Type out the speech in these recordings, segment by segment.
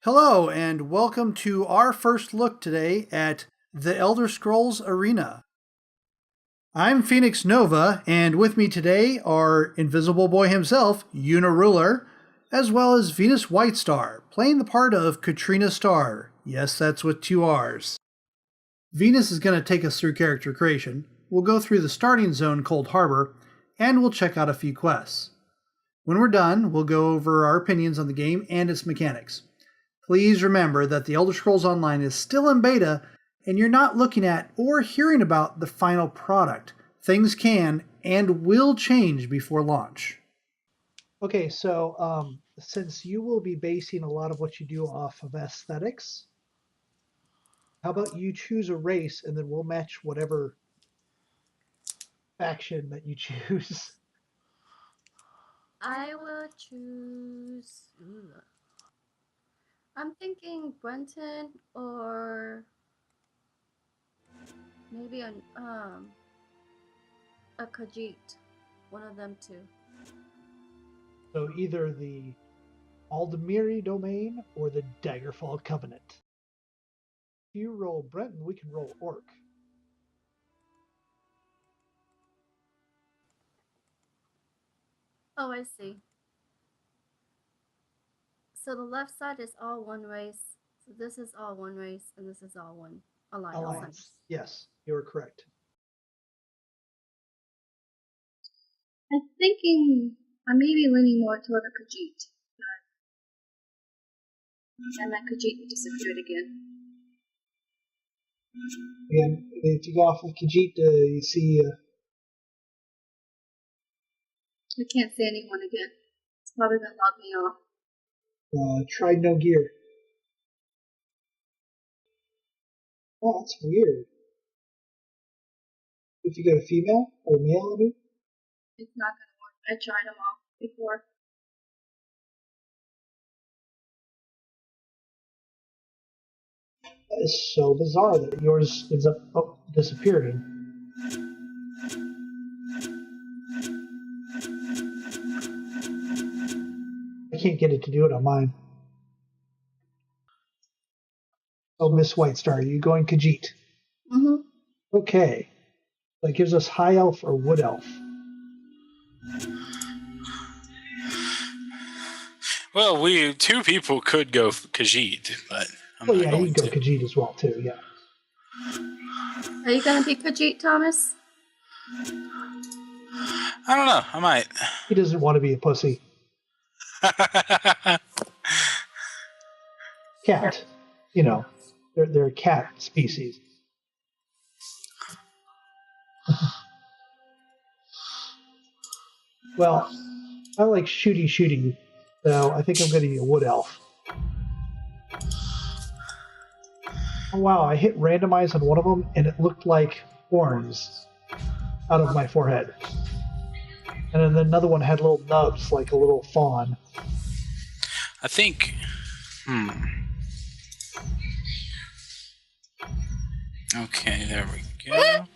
Hello, and welcome to our first look today at The Elder Scrolls Arena. I'm Phoenix Nova, and with me today are Invisible Boy himself, Uniruler, as well as Venus Whitestar, playing the part of Katrina Starr. Yes, that's with two R's. Venus is going to take us through character creation. We'll go through the starting zone, Cold Harbor, and we'll check out a few quests. When we're done, we'll go over our opinions on the game and its mechanics. Please remember that The Elder Scrolls Online is still in beta, and you're not looking at or hearing about the final product. Things can and will change before launch. Okay, so since you will be basing a lot of what you do off of aesthetics, how about you choose a race and then we'll match whatever faction that you choose. I will choose. I'm thinking Brenton or maybe a Khajiit. One of them two. So either the Aldemiri domain or the Daggerfall Covenant. If you roll Brenton, we can roll Orc. Oh, I see. So the left side is all one race. So this is all one race, and this is all one alliance. Yes, you are correct. I'm thinking I may be leaning more toward the Khajiit. And that Khajiit disappeared again. And if you go off of Khajiit, you see... I can't see anyone again. It's probably gonna log me off. tried no gear. Oh, that's weird. If you go to female or male, I mean? It's not gonna work. I tried them all before. That is so bizarre that yours ends up disappearing. I can't get it to do it on mine. Oh, Miss Whitestar, are you going Khajiit? Mm-hmm. Okay. That gives us High Elf or Wood Elf. Well, two people could go Khajiit, but I'm well, not yeah, going you can go to. Khajiit as well, too, yeah. Are you gonna be Khajiit, Thomas? I don't know. I might. He doesn't want to be a pussy. Cat. You know, they're a cat species. Well, I like shooty, so I think I'm going to be a Wood Elf. Oh, wow, I hit randomize on one of them, and it looked like horns out of my forehead. And then another one had little nubs, like a little fawn. I think. Okay, there we go.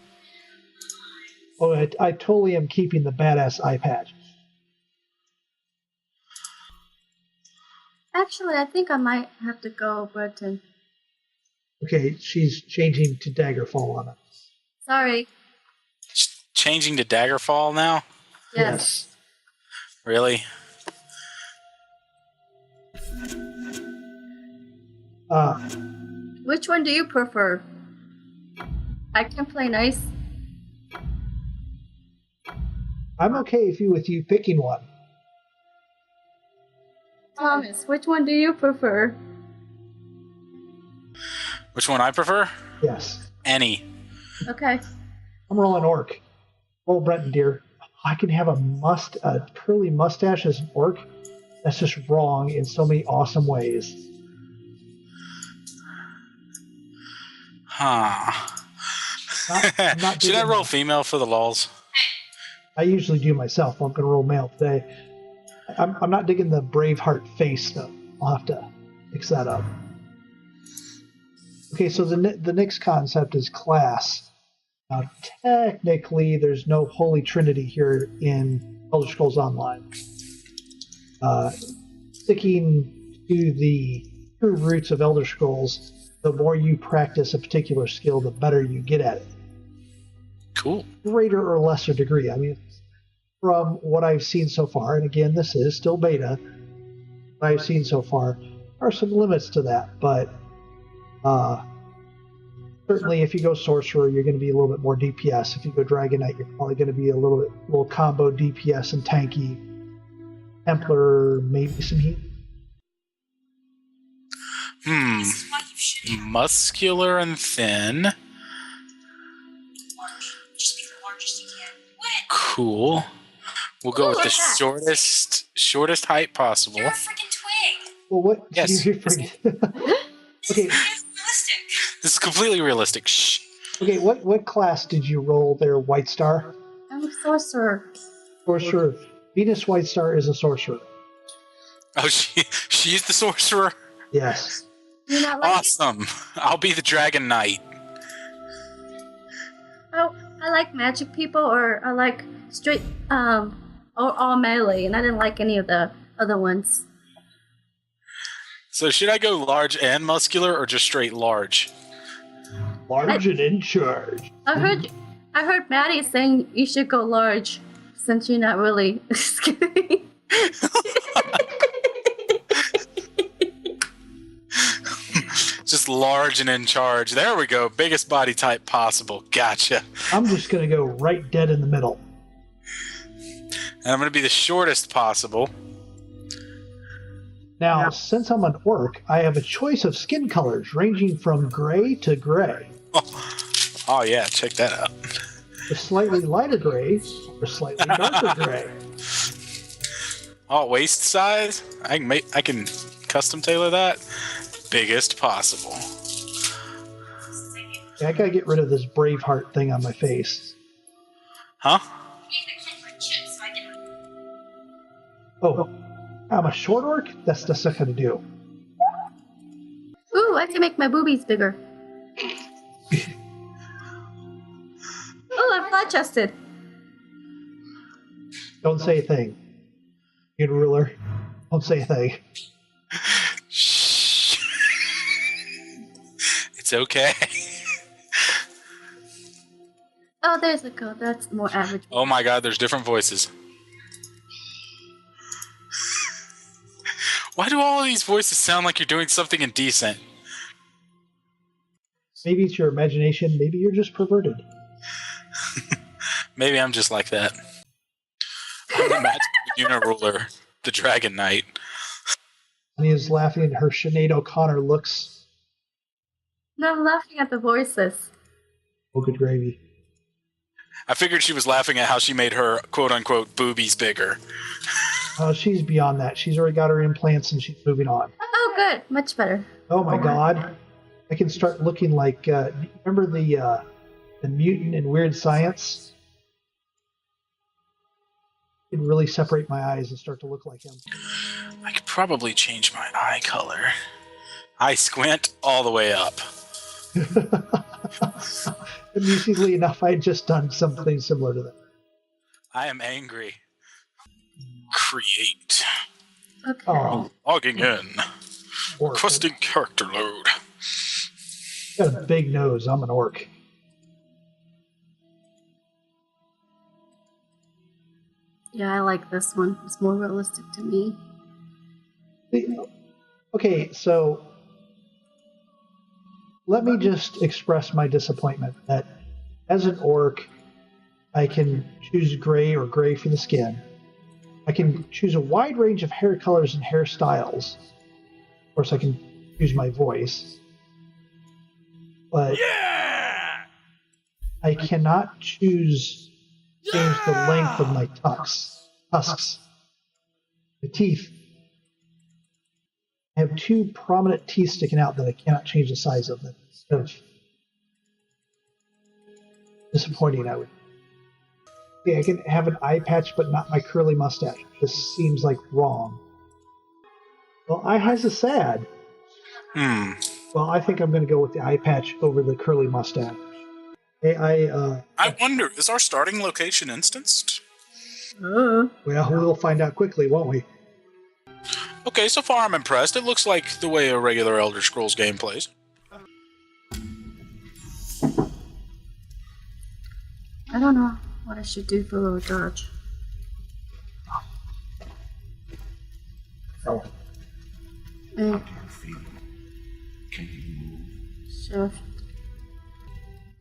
Oh, I totally am keeping the badass eye patch. Actually, I think I might have to go Burton. Okay, she's changing to Daggerfall on it. Sorry. Changing to Daggerfall now? Yes. Really? Which one do you prefer? I can play nice. I'm okay with you picking one. Thomas, which one do you prefer? Which one I prefer? Yes. Any. Okay. I'm rolling Orc. Oh, Brenton, dear. I can have a curly mustache as an Orc? That's just wrong in so many awesome ways. Huh. Not Should I roll female for the lulz? I usually do myself. I'm going to roll male today. I'm not digging the Braveheart face, though. I'll have to fix that up. Okay, so the next concept is class. Now, technically, there's no Holy Trinity here in Elder Scrolls Online. Sticking to the true roots of Elder Scrolls, the more you practice a particular skill, the better you get at it. Cool. Greater or lesser degree. I mean, from what I've seen so far, and again, this is still beta, what I've seen so far, are some limits to that, but certainly if you go Sorcerer, you're going to be a little bit more DPS. If you go Dragon Knight, you're probably going to be a little combo DPS and tanky. Templar, maybe some heat. Muscular and thin. Cool. We'll go with the shortest height possible. You're a freaking twig. Well, what? Yes. Okay. This is completely realistic. Shh. Okay, what class did you roll there, White Star? I'm a sorcerer. Sorcerer. Venus White Star is a sorcerer. Oh, she's the sorcerer? Yes. Do you not like it? Awesome. I'll be the Dragon Knight. Oh, I like magic people, or I like straight, or all melee, and I didn't like any of the other ones. So should I go large and muscular, or just straight large? Large and in charge. I heard Maddie saying you should go large, since you're not really skinny. Just large and in charge. There we go. Biggest body type possible. Gotcha. I'm just going to go right dead in the middle. And I'm going to be the shortest possible. Now, since I'm an orc, I have a choice of skin colors ranging from gray to gray. Oh yeah, check that out. A slightly lighter gray or slightly darker gray. Oh, waist size? I can custom tailor that. Biggest possible. Yeah, I gotta get rid of this Braveheart thing on my face. Huh? Oh, I'm a short orc? That's not gonna do. Ooh, I can make my boobies bigger. Oh, I'm flat-chested. Don't say a thing. Good ruler. Don't say a thing. Shh. It's okay. Oh, there's a code. That's more average. Oh my god, there's different voices. Why do all of these voices sound like you're doing something indecent? Maybe it's your imagination. Maybe you're just perverted. Maybe I'm just like that. I'm the magic uniruler, the Dragon Knight. And he is laughing at her Sinead O'Connor looks. No, I'm laughing at the voices. Oh, good gravy. I figured she was laughing at how she made her quote-unquote boobies bigger. Oh, she's beyond that. She's already got her implants and she's moving on. Oh, good. Much better. Oh my god. I can start looking like, remember the mutant in Weird Science? I can really separate my eyes and start to look like him. I could change my eye color. I squint all the way up. Amusingly enough, I had just done something similar to that. I am angry. Create. Okay. Oh, Logging in. orc. Requesting character load. Got a big nose. I'm an orc. Yeah, I like this one. It's more realistic to me. Okay, so let me just express my disappointment that as an orc, I can choose gray or gray for the skin. I can choose a wide range of hair colors and hairstyles. Of course, I can choose my voice. But I cannot change the length of my tusks. The teeth. I have two prominent teeth sticking out that I cannot change the size of. That's kind of disappointing, I would. Okay, I can have an eye patch, but not my curly mustache. This seems like wrong. Well, eye has a sad. Well, I think I'm going to go with the eye patch over the curly mustache. Hey, I wonder, is our starting location instanced? Well, we'll find out quickly, won't we? Okay, so far I'm impressed. It looks like the way a regular Elder Scrolls game plays. I don't know what I should do for dodge. Oh. Eh, Feel. Can you move? shift.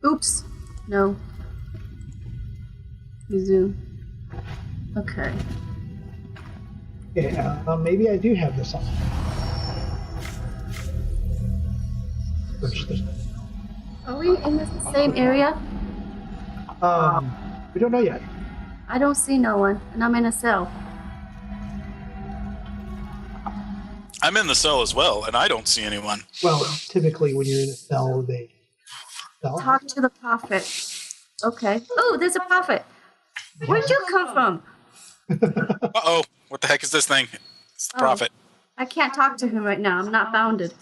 Oops. No. Zoom. Okay. Yeah, maybe I do have this on. Which there's- Are we in the same area? We don't know yet. I don't see no one, and I'm in a cell. I'm in the cell as well, and I don't see anyone. Well, typically when you're in a cell, they cell. Talk to the prophet. Okay. Oh, there's a prophet. Where'd you come from? Uh-oh. What the heck is this thing? It's the Oh. prophet. I can't talk to him right now. I'm not bounded.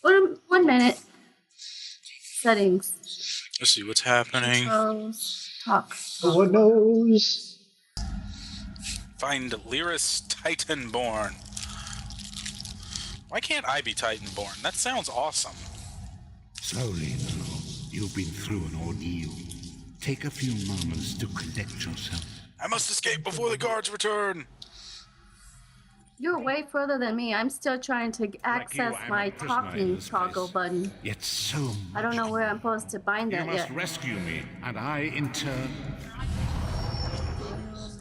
1 minute. Settings. Let's see what's happening. Controls. Talk. No one knows. Find Lyris Titanborn. Why can't I be Titanborn? That sounds awesome. Slowly now. You've been through an ordeal. Take a few moments to collect yourself. I must escape before the guards return. You're way further than me. I'm still trying to access I'm my a prisoner in talking this toggle place. button. Yet so much. I don't know where I'm supposed to bind You that must yet. rescue me, and I, in turn,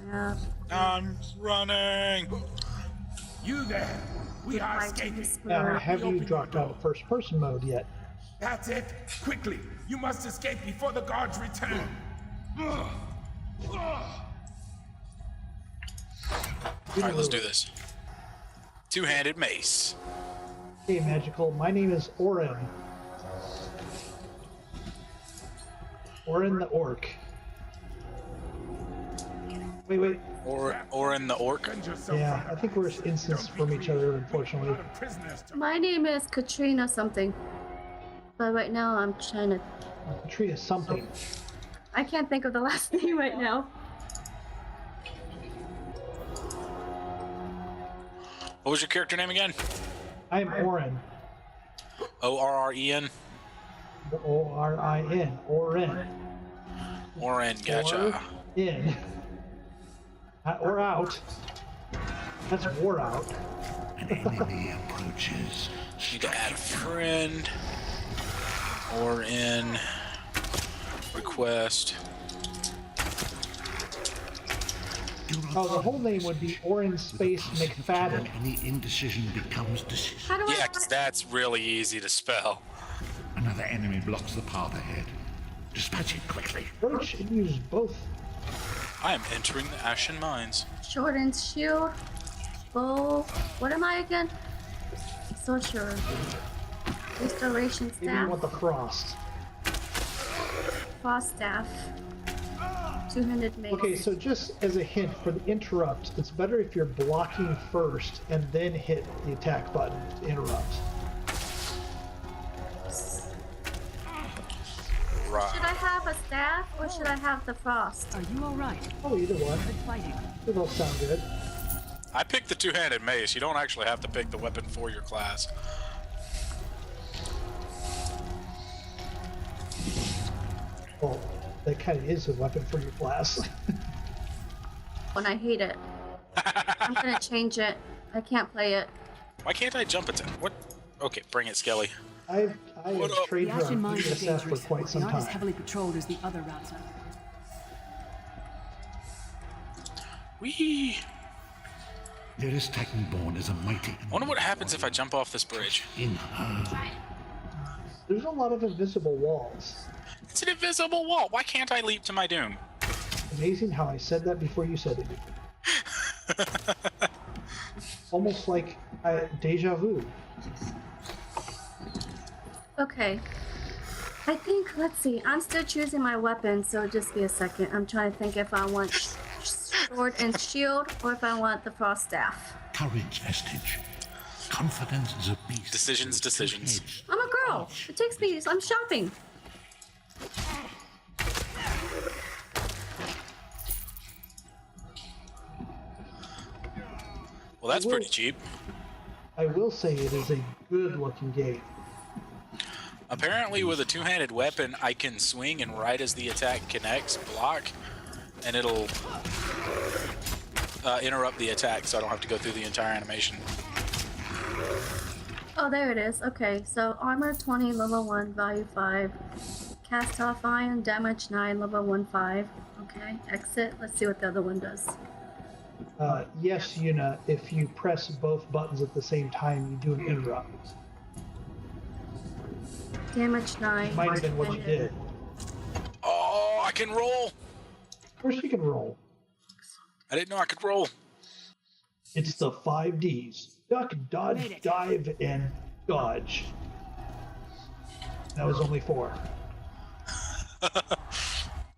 Yeah. I'm running. You there! We are Goodbye to escaping! Whisperer. Have you dropped out of first person mode yet? That's it! Quickly! You must escape before the guards return! Alright, let's do this. Two-handed mace. Hey, Magical. My name is Orin. Orin the Orc. Wait. Or in the orc. Defend yourself Yeah, from I think we're instanced from each other, unfortunately. prisoners to My name is Katrina something. But right now I'm trying to... Treat us something. I can't think of the last name right now. What was your character name again? I am Orin. O-R-R-E-N? O-R-I-N. Orin. Orin, gotcha. In. Or out. That's war out. an enemy approaches. Need to add a friend. Or in request. Do not Oh, the whole name would be Orin Space McFadden. Any indecision becomes decision. How do Yeah, I... 'cause that's really easy to spell. Another enemy blocks the path ahead. Dispatch it quickly. Birch use both. I am entering the Ashen Mines. Shortened shield. Bow. What am I again? Sorcerer. Restoration Maybe you staff. want the frost. Frost staff. Two-handed mace. Okay, so just as a hint for the interrupt, it's better if you're blocking first and then hit the attack button to interrupt. Right. Should I have a staff or should I have the frost? Are you all right? Oh, either one. Good fighting. They both sound good. I picked the two-handed mace. You don't actually have to pick the weapon for your class. Well, that kind of is a weapon for your class. And I hate it. I'm gonna change it. I can't play it. Why can't I jump attack? What? Okay, bring it, Skelly. I What have up? trained The her Ashen on Mines are DSF for dangerous, quite but some they aren't as time. heavily patrolled as the other routes. Whee! Lyris Titanborn is a mighty. I wonder what happens if I jump off this bridge. In her. There's a lot of invisible walls. It's an invisible wall. Why can't I leap to my doom? Amazing how I said that before you said it. Almost like deja vu. Okay. I think, let's see, I'm still choosing my weapon, so just be a second. I'm trying to think if I want sword and shield or if I want the frost staff. Courage vestige. Confidence is a beast. Decisions, with two decisions. heads. I'm a girl. It takes me, I'm shopping. Well, that's pretty cheap. I will say it is a good-looking game. Apparently, with a two-handed weapon, I can swing and right as the attack connects, block, and it'll interrupt the attack, so I don't have to go through the entire animation. Oh, there it is. Okay, so armor 20, level 1, value 5. Cast off iron, damage 9, level 1, 5. Okay, exit. Let's see what the other one does. Yes, Yuna, if you press both buttons at the same time, you do an interrupt. Damage 9. Might have been what you did. Oh, I can roll! Of course you can roll. I didn't know I could roll. It's the 5 Ds. Duck, dodge, dive, and dodge. That was only 4.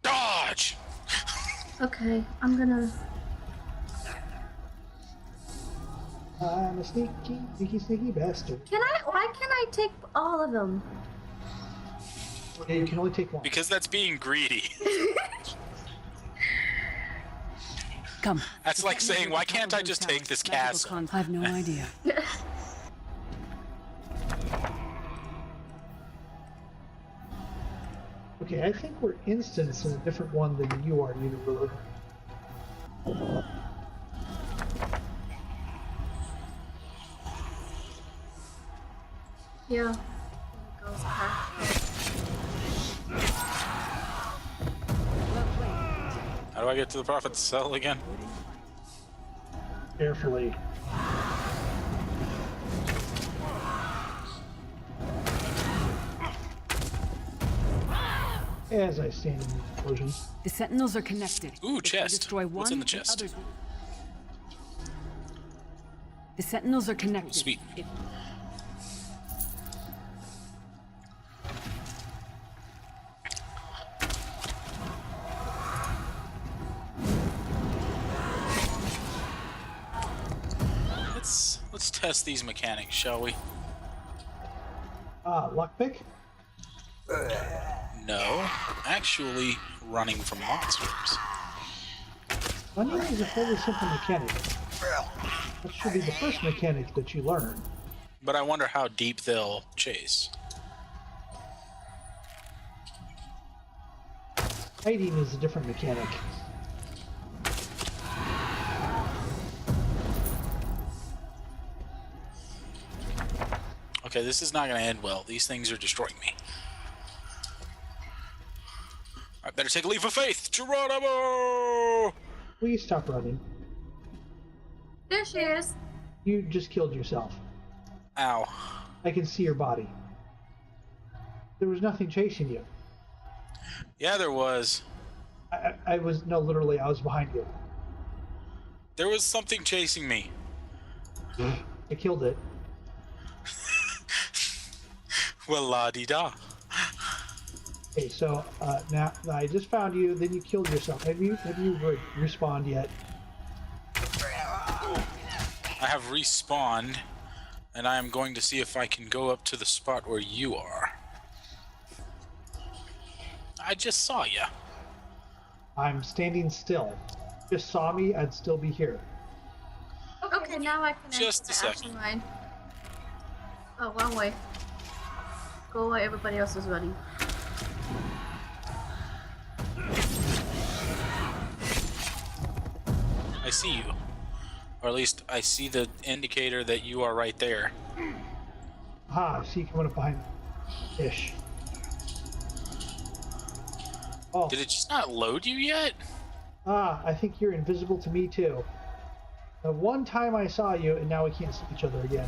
Dodge! Okay, I'm gonna... I'm a sneaky bastard. Why can't I take all of them? Yeah, you can only take one. Because that's being greedy. Come. That's like saying, why can't I just take this castle? I have no idea. Okay, I think we're instance in a different one than you are, Universe. Yeah. Goes back. How do I get to the Prophet's cell again? Carefully. As I stand in the explosion. The sentinels are connected. Ooh, If I chest. destroy one, What's in the chest? others will- The sentinels are connected. Sweet. If- Let's test these mechanics, shall we? Lockpick? No, actually running from monsters. Running is a fairly simple mechanic. That should be the first mechanic that you learn. But I wonder how deep they'll chase. Hiding is a different mechanic. Okay, this is not going to end well. These things are destroying me. I better take a leap of faith. Geronimo! Please stop running. There she is. You just killed yourself. Ow. I can see your body. There was nothing chasing you. Yeah, there was. I was, no, literally, I was behind you. There was something chasing me. I killed it. Well, la-di-da. Okay, so now I just found you. Then you killed yourself. Have you respawned yet? I have respawned, and I am going to see if I can go up to the spot where you are. I just saw you. I'm standing still. Just saw me. I'd still be here. Okay, now I can Just enter a the second. action line. Oh, wrong way. Go where everybody else is running. I see you. Or at least I see the indicator that you are right there. I see you coming up behind me. Ish. Oh, Did it just not load you yet? I think you're invisible to me too. The one time I saw you, and now we can't see each other again.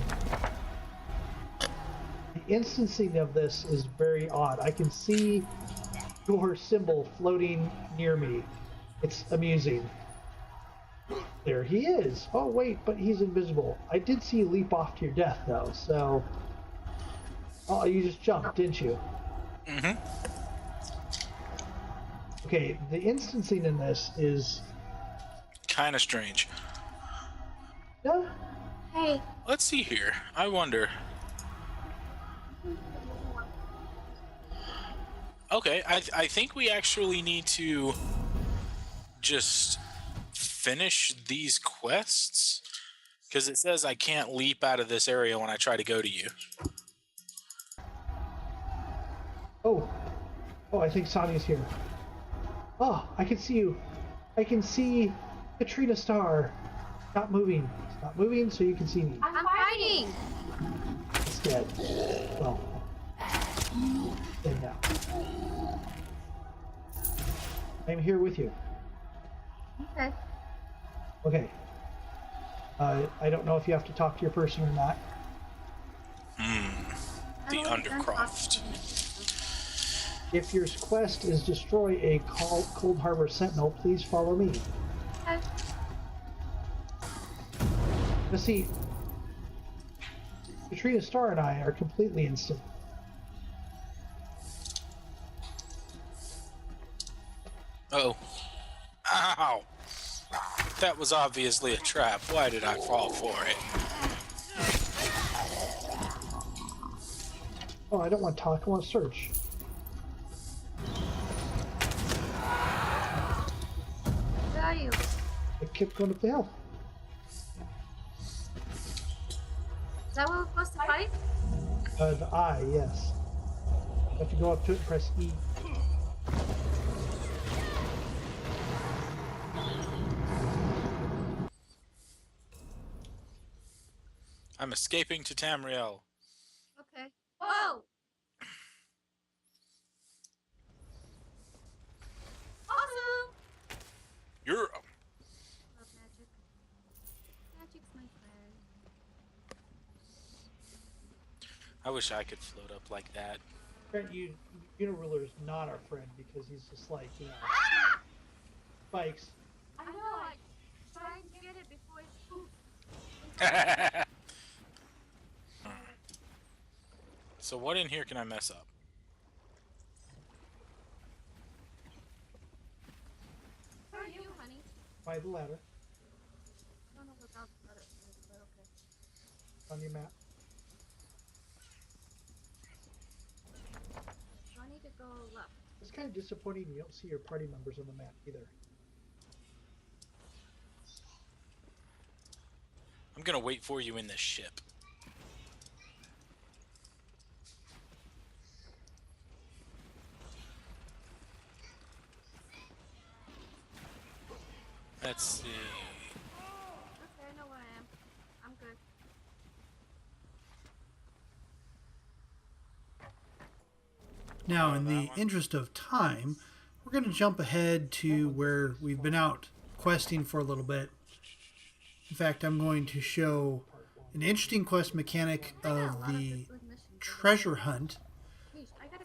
The instancing of this is very odd. I can see your symbol floating near me. It's amusing. There he is. Oh wait, but he's invisible. I did see you leap off to your death though, so... Oh, you just jumped, didn't you? Mm-hmm. Okay, the instancing in this is... Kind of strange. No? Hey, Let's see here. I wonder. Okay, I think we actually need to just finish these quests, Because it says I can't leap out of this area when I try to go to you. Oh, I think Sonia's here. Oh, I can see you. I can see Katrina Star. Stop moving. Stop moving so you can see me. I'm fighting. It's dead. Well, dead now. I'm here with you. Okay. Okay. I don't know if you have to talk to your person or not. The Undercroft. If your quest is destroy a Cold Harbor Sentinel, please follow me. Okay. Now see, Katrina Star and I are completely instant. Oh. Ow! That was obviously a trap. Why did I fall for it? Oh, I don't want to talk, I want to search. Where are you? I kept going up the hill. Is that what we're supposed to fight? The eye, yes. You have to go up to it and press E. I'm escaping to Tamriel. Okay. Whoa! Awesome! You're... Love magic. Magic's my friend. I wish I could float up like that. Uniruler is not our friend because he's just like, you know, spikes. I know, I'm trying to get it before it's poof. So what in here can I mess up? Where are you, honey? By the ladder I don't know without the letter, but okay. on your map. So I need to go left. It's kind of disappointing you don't see your party members on the map either. I'm gonna wait for you in this ship. Let's see. Okay, I know where I am. I'm good. Now, in the interest of time, we're going to jump ahead to where we've been out questing for a little bit. In fact, I'm going to show an interesting quest mechanic of the treasure hunt.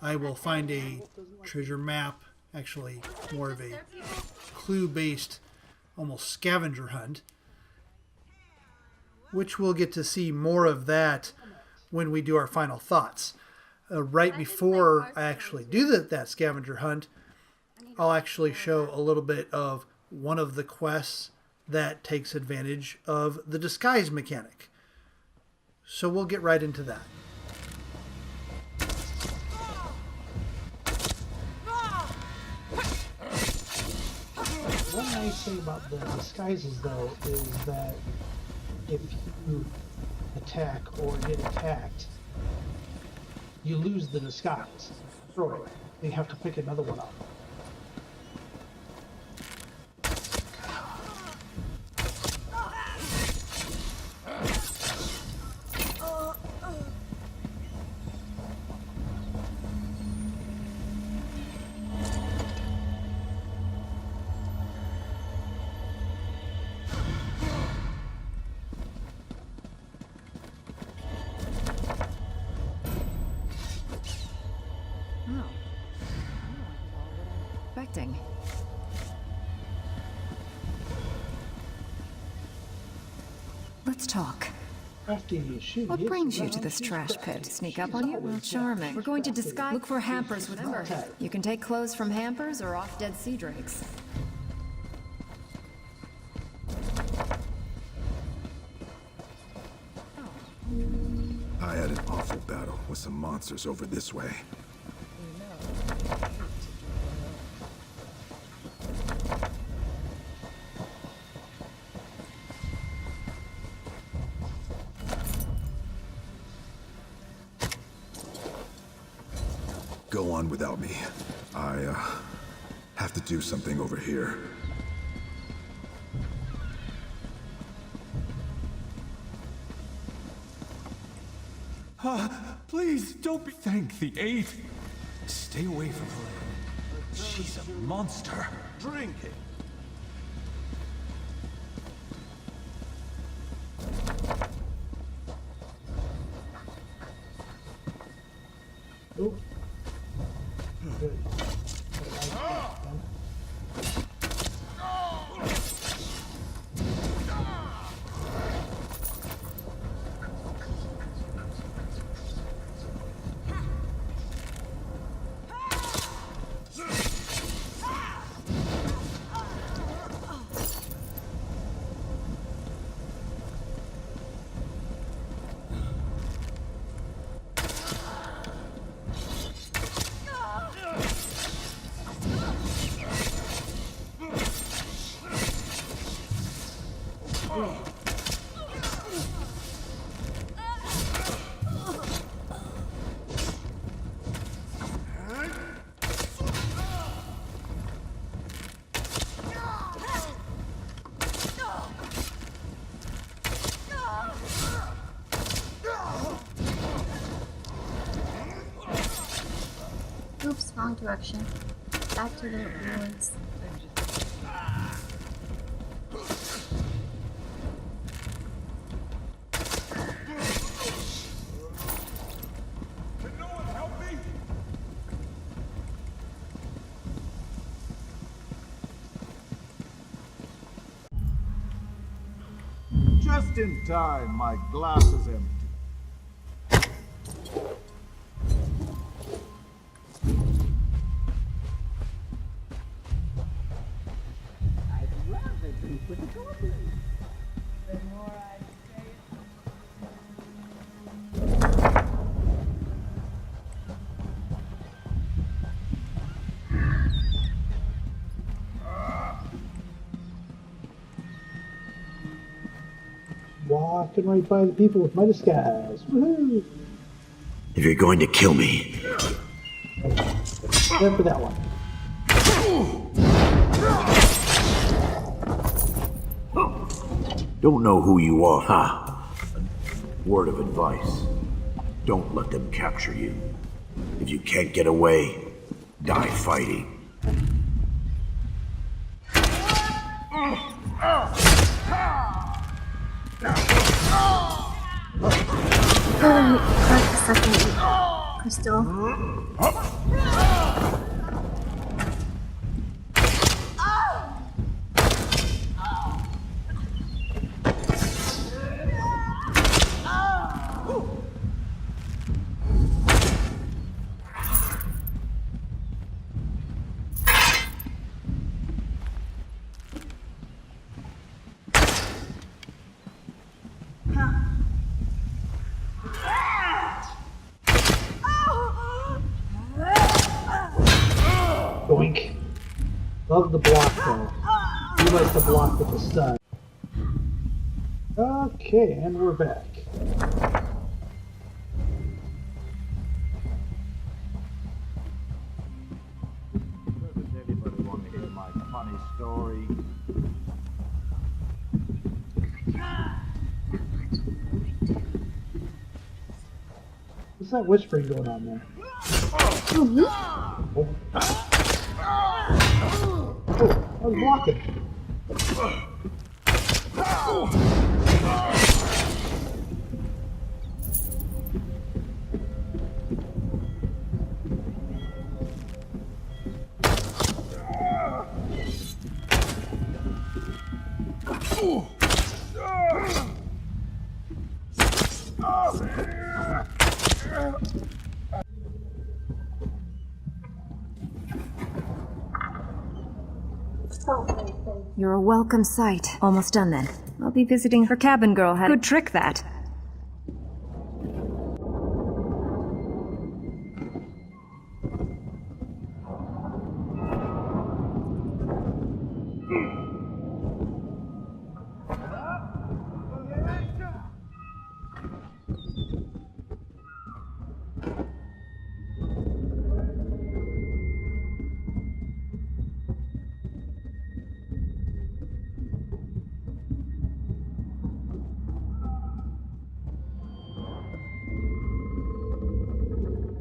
I will find a treasure map, actually more of a clue-based, almost scavenger hunt, which we'll get to see more of that when we do our final thoughts. Right before I actually do that scavenger hunt, I'll actually show a little bit of one of the quests that takes advantage of the disguise mechanic. So we'll get right into that. One nice thing about the disguises, though, is that if you attack or get attacked, you lose the disguise. Destroy it. You have to pick another one up. Expecting. Let's talk. What brings you to this trash pit? Sneak up on you? Well, charming. We're going to disguise. Look for hampers with timber. You can take clothes from hampers or off dead sea drakes. I had an awful battle with some monsters over this way. on without me. I have to do something over here. Please, don't be... Thank the eight. Stay away from her. She's a monster. Drink it. Oh. Good. Oops, wrong direction. Back to the ruins. Can no one help me? Just in time, my glass is empty. Walking right by the people with my disguise. Woohoo! If you're going to kill me, Except for that one. don't know who you are, huh? Word of advice. Don't let them capture you. If you can't get away, die fighting. Collect the second crystal. Boink. Love the block though. You like the block with the stun. Okay, and we're back. Does anybody want to hear my funny story? What's that whispering going on there? Oh, I was blocking. You're a welcome sight. Almost done then. I'll be visiting her cabin girl. Had good trick that.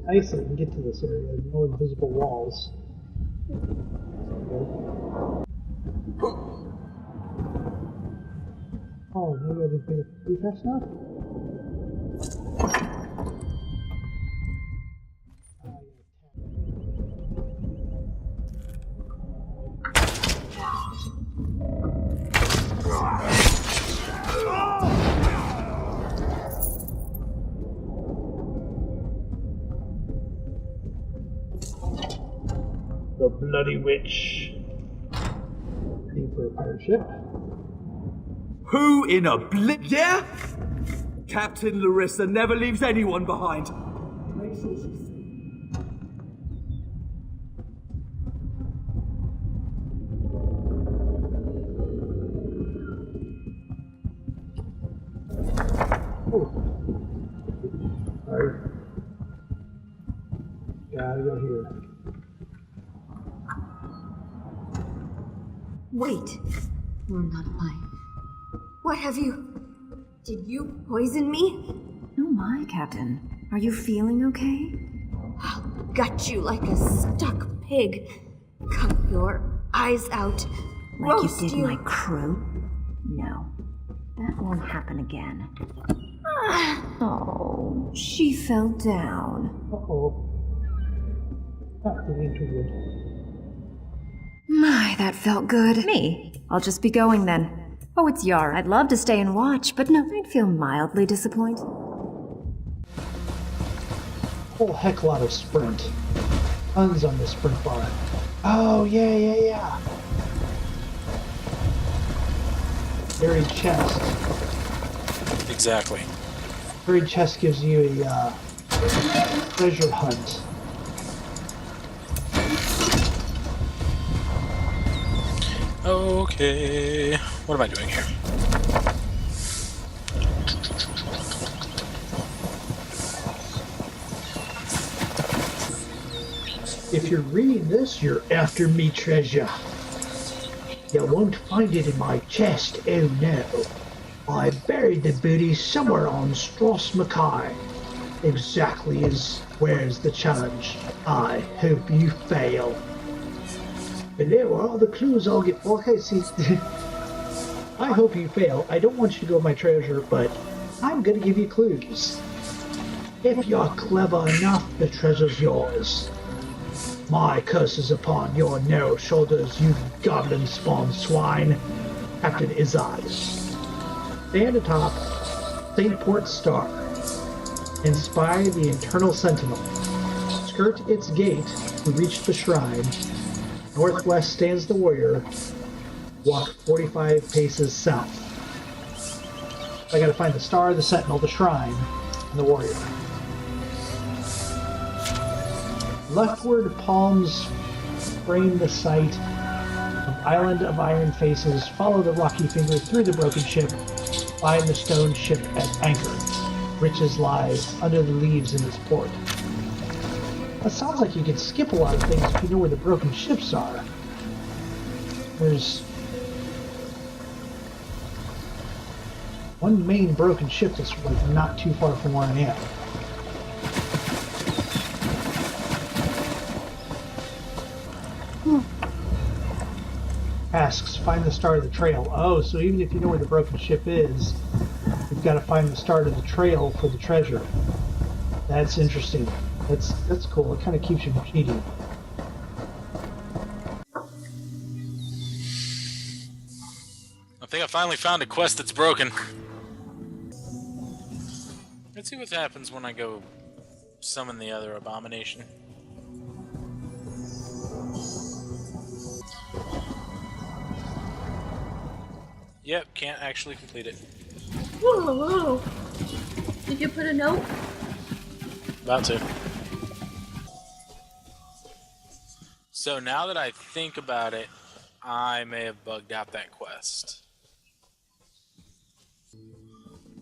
Nice that we can get to this area. No invisible walls. Oh, maybe I didn't make it too fast enough? The Bloody Witch. Need for a pirate ship. Who in a yeah? Captain Larissa never leaves anyone behind. Make sure she's safe. Alright. Gotta go here. Wait. You're not alive. What have you... Did you poison me? Oh my, Captain. Are you feeling okay? I'll gut you like a stuck pig. Cut your eyes out. Like Roast you did my crew? No. That won't happen again. Oh, she fell down. Uh-oh. Not feeling too good. My, that felt good. Me? I'll just be going then. Oh, it's Yar. I'd love to stay and watch, but no, I'd feel mildly disappointed. Whole heck lot of sprint. Tons on the sprint bar. Oh, yeah. Buried chest. Exactly. Buried chest gives you a treasure hunt. Okay. What am I doing here? If you're reading this, you're after me treasure. You won't find it in my chest, oh no. I buried the booty somewhere on Stross Mackay. Exactly as where's the challenge. I hope you fail. Below are all the clues I'll get. Okay, see, I hope you fail. I don't want you to go my treasure, but I'm gonna give you clues. If you're clever enough, the treasure's yours. My curse is upon your narrow shoulders, you goblin-spawned swine. Captain Izai. Stand atop St. Port Star. Inspire the Eternal Sentinel. Skirt its gate to reach the shrine. Northwest stands the warrior. Walk 45 paces south. I gotta find the star, the sentinel, the shrine, and the warrior. Leftward palms frame the site of Island of Iron Faces. Follow the rocky finger through the broken ship. Find the stone ship at anchor. Riches lies under the leaves in its port. That sounds like you could skip a lot of things if you know where the broken ships are. There's one main broken ship that's like not too far from where I am. Asks, find the start of the trail. Oh, so even if you know where the broken ship is, you've got to find the start of the trail for the treasure. That's interesting. That's cool. It kind of keeps you from cheating. I think I finally found a quest that's broken. Let's see what happens when I go summon the other abomination. Yep, can't actually complete it. Whoa. Did you put a note? About to. So now that I think about it, I may have bugged out that quest.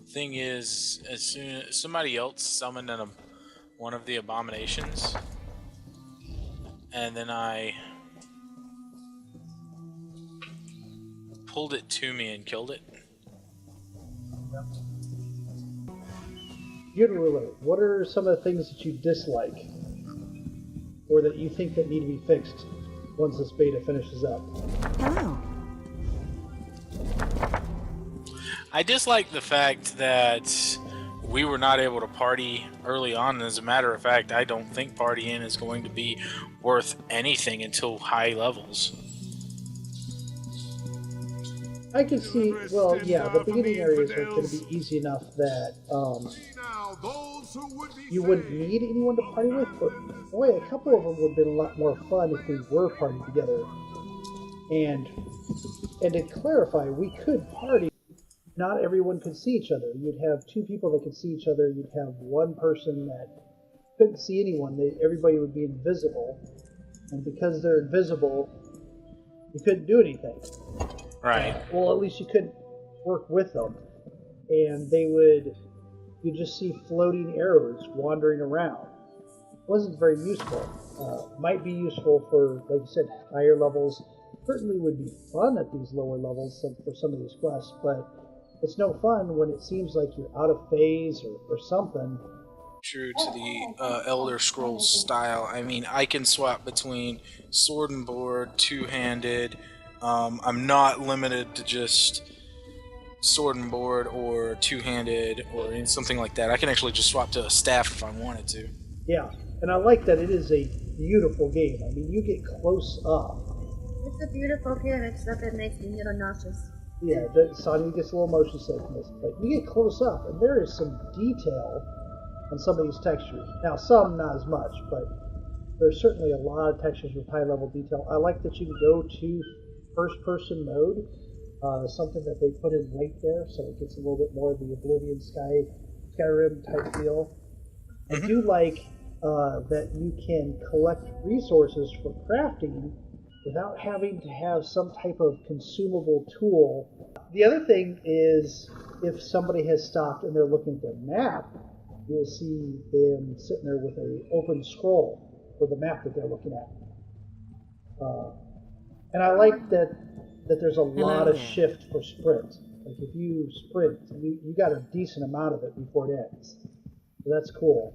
Thing is, as soon as somebody else summoned one of the abominations, and then I pulled it to me and killed it. Uniruler, what are some of the things that you dislike? or that you think that need to be fixed once this beta finishes up. Hello. I dislike the fact that we were not able to party early on. As a matter of fact, I don't think partying is going to be worth anything until high levels. I can see, well, yeah, the beginning areas are going to be easy enough that you wouldn't need anyone to party with, but boy, a couple of them would have been a lot more fun if we were partying together. And to clarify, we could party. Not everyone could see each other. You'd have two people that could see each other. You'd have one person that couldn't see anyone. Everybody would be invisible. And because they're invisible, you couldn't do anything. Right. Well, at least you could work with them. And you'd just see floating arrows wandering around. It wasn't very useful. Might be useful for, like you said, higher levels. Certainly would be fun at these lower levels for some of these quests, but it's no fun when it seems like you're out of phase or something. True to the Elder Scrolls style. I mean, I can swap between sword and board, two-handed. I'm not limited to just sword and board or two-handed or something like that. I can actually just swap to a staff if I wanted to. Yeah, and I like that it is a beautiful game. I mean, you get close up. It's a beautiful game, except it makes me a little nauseous. Yeah, Sonya gets a little motion sickness, but you get close up, and there is some detail on some of these textures. Now, some not as much, but there's certainly a lot of textures with high-level detail. I like that you can go to first-person mode, something that they put in late there, so it gets a little bit more of the Oblivion Skyrim type feel. I do like that you can collect resources for crafting without having to have some type of consumable tool. The other thing is, if somebody has stopped and they're looking at their map, you'll see them sitting there with an open scroll for the map that they're looking at. And I like that there's a lot of shift for sprint. Like if you sprint, you got a decent amount of it before it ends. So that's cool.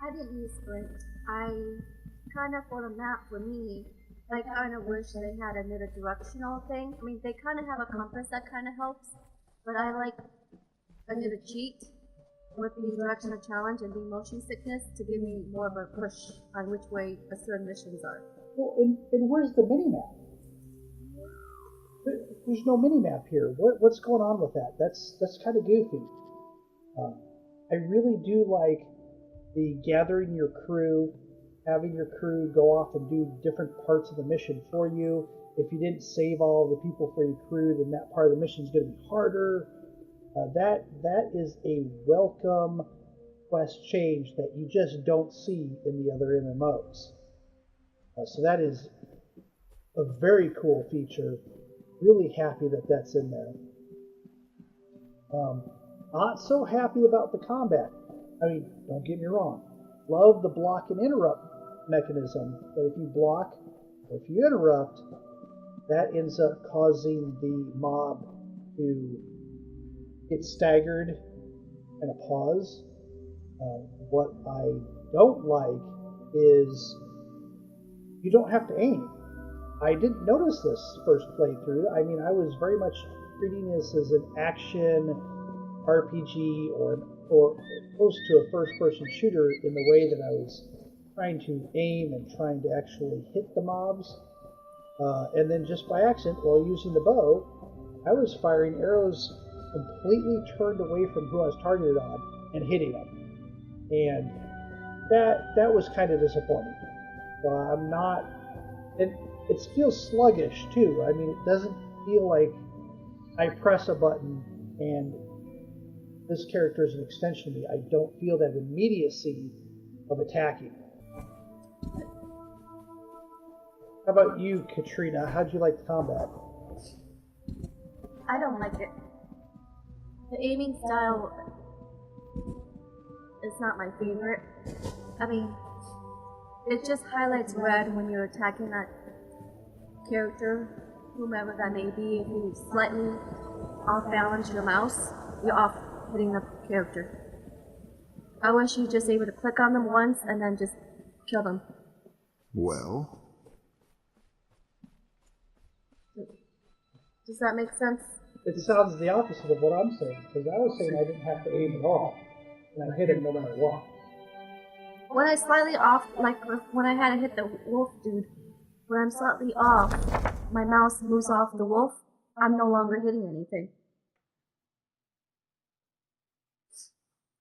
I didn't use sprint. I kind of, for the map for me, I kind of wish they had a little directional thing. I mean, they kind of have a compass that kind of helps, but I like a little cheat with the directional challenge and the motion sickness to give me more of a push on which way a certain missions are. Well, and where's the mini-map? There's no mini-map here. What's going on with that? That's kind of goofy. I really do like the gathering your crew, having your crew go off and do different parts of the mission for you. If you didn't save all the people for your crew, then that part of the mission is going to be harder. That is a welcome quest change that you just don't see in the other MMOs. So that is a very cool feature. Really happy that that's in there. Not so happy about the combat. I mean, don't get me wrong. Love the block and interrupt mechanism, but if you block or if you interrupt, that ends up causing the mob to get staggered and a pause. What I don't like is you don't have to aim. I didn't notice this first playthrough. I mean, I was very much treating this as an action RPG or close to a first-person shooter in the way that I was trying to aim and trying to actually hit the mobs. And then just by accident, while using the bow, I was firing arrows completely turned away from who I was targeted on and hitting them. And that was kind of disappointing. So I'm not... And it feels sluggish, too. I mean, it doesn't feel like I press a button and this character is an extension of me. I don't feel that immediacy of attacking. How about you, Katrina? How'd you like the combat? I don't like it. The aiming style is not my favorite. I mean, it just highlights red when you're attacking that character, whomever that may be. If you slightly off balance your mouse, you're off hitting the character. I wish you just able to click on them once and then just kill them. Well? Does that make sense? It sounds the opposite of what I'm saying, because I was saying I didn't have to aim at all, and I hit him no matter what. When I slightly off, like when I had to hit the wolf dude, when I'm slightly off, my mouse moves off the wolf, I'm no longer hitting anything.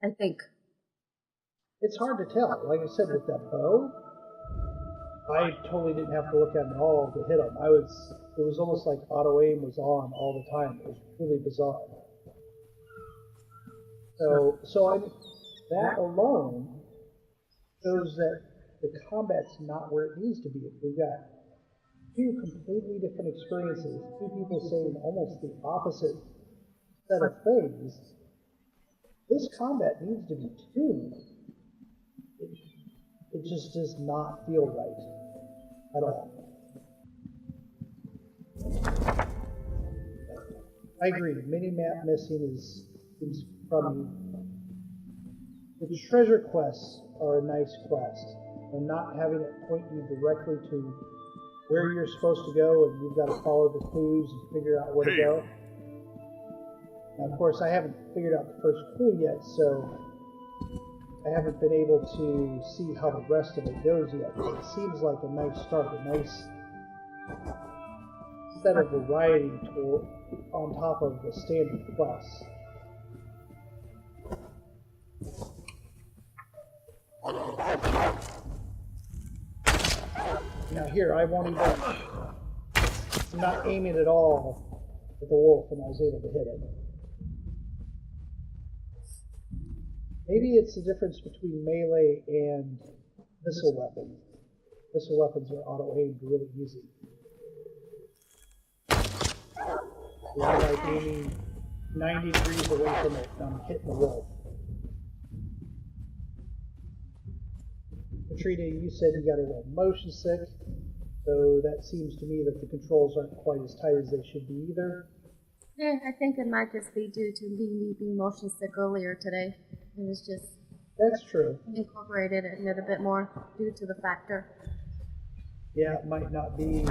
I think. It's hard to tell. Like I said, with that bow, I totally didn't have to look at him at all to hit him. It was almost like auto aim was on all the time. It was really bizarre. That alone shows that the combat's not where it needs to be. We've got two completely different experiences, two people saying almost the opposite set of things. This combat needs to be tuned. It just does not feel right at all. I agree. Mini-map missing is probably... The treasure quests are a nice quest, and not having it point you directly to where you're supposed to go, and you've got to follow the clues and figure out where to go. Now, of course, I haven't figured out the first clue yet, so I haven't been able to see how the rest of it goes yet. But it seems like a nice start, a nice set of variety on top of the standard quests. Now here, I won't even... I'm not aiming at all at the wolf, and I was able to hit it. Maybe it's the difference between melee and missile weapons. Missile weapons are auto-aimed really easy. So I like aiming 90 degrees away from it, and I'm hitting the wolf. Katrina, you said you got a little motion sick, so that seems to me that the controls aren't quite as tight as they should be either. Yeah, I think it might just be due to me being motion sick earlier today. It was just... That's true. Incorporated it a bit more due to the factor. Yeah, it might not be...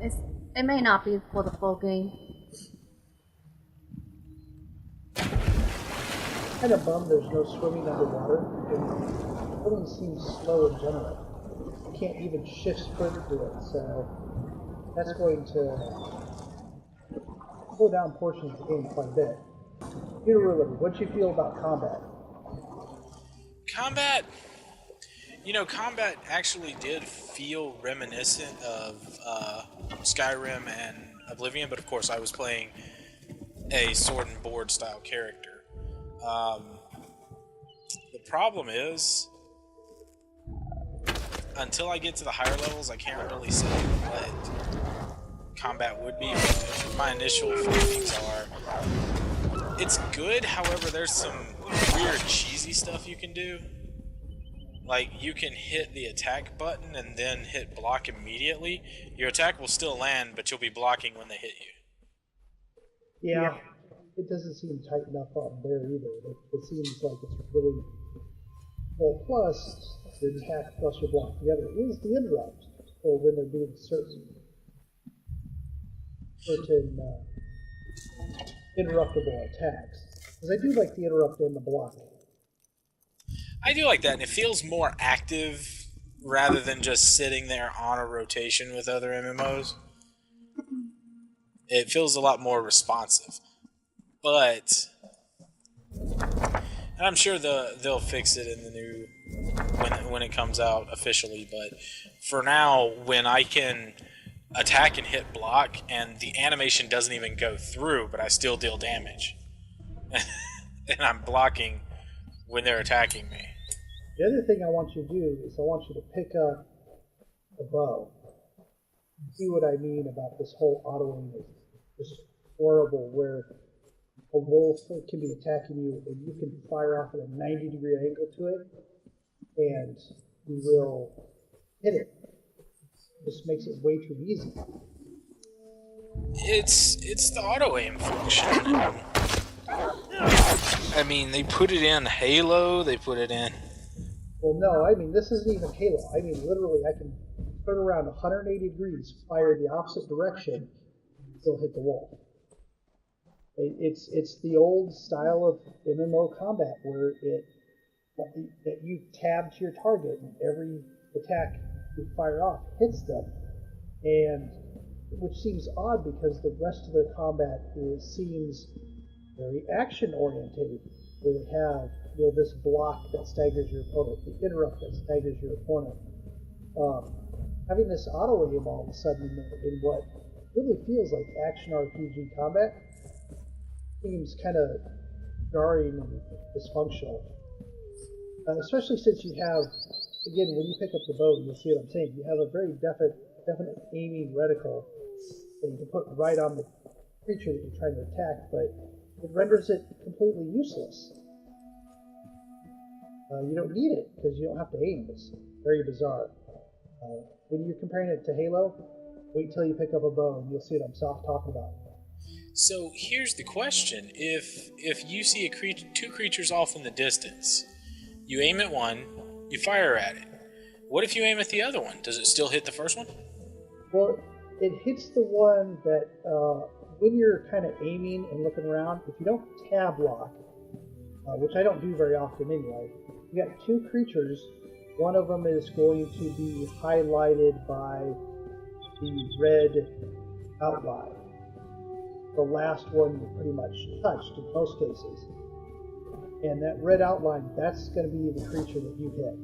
It may not be for the full game. Kind of bummed there's no swimming underwater. Swimming seems slow in general. You can't even shift sprint to it, so that's going to slow down portions of the game quite a bit. Peter Willoughby, what do you feel about combat? Combat actually did feel reminiscent of Skyrim and Oblivion, but of course I was playing a sword and board style character. The problem is, until I get to the higher levels, I can't really say what combat would be. My initial feelings are, it's good, however there's some weird cheesy stuff you can do. Like, you can hit the attack button and then hit block immediately. Your attack will still land, but you'll be blocking when they hit you. Yeah, it doesn't seem tight enough on there either. It seems like it's really... Well, plus, the attack plus your block together is the interrupt, or when they're doing certain interruptible attacks. Because I do like the interrupt and the block. I do like that, and it feels more active rather than just sitting there on a rotation with other MMOs. It feels a lot more responsive. But, and I'm sure they'll fix it in the new, when it comes out officially, but for now, when I can attack and hit block, and the animation doesn't even go through, but I still deal damage. And I'm blocking when they're attacking me. The other thing I want you to do is I want you to pick up a bow. See what I mean about this whole auto-aim is just horrible, where a wolf can be attacking you and you can fire off at a 90-degree angle to it, and you will hit it. This makes it way too easy. It's the auto-aim function. I mean, they put it in Halo, they put it in... Well, no, I mean, this isn't even Halo. I mean, literally, I can turn around 180 degrees, fire the opposite direction, and still hit the wolf. It's the old style of MMO combat where that you tab to your target and every attack you fire off hits them, and which seems odd because the rest of their combat seems very action oriented, where they have this block that staggers your opponent, the interrupt that staggers your opponent. Having this auto aim all of a sudden in what really feels like action RPG combat seems kind of jarring and dysfunctional. Especially since you have, again, when you pick up the bow, you'll see what I'm saying. You have a very definite aiming reticle that you can put right on the creature that you're trying to attack, but it renders it completely useless. You don't need it because you don't have to aim. It's very bizarre. When you're comparing it to Halo, wait till you pick up a bow and you'll see what I'm talking about. So here's the question: if you see two creatures off in the distance, you aim at one, you fire at it. What if you aim at the other one? Does it still hit the first one? Well, it hits the one that when you're kind of aiming and looking around, if you don't tab lock, which I don't do very often anyway, you got two creatures. One of them is going to be highlighted by the red outline. The last one you pretty much touched in most cases. And that red outline, that's going to be the creature that you hit.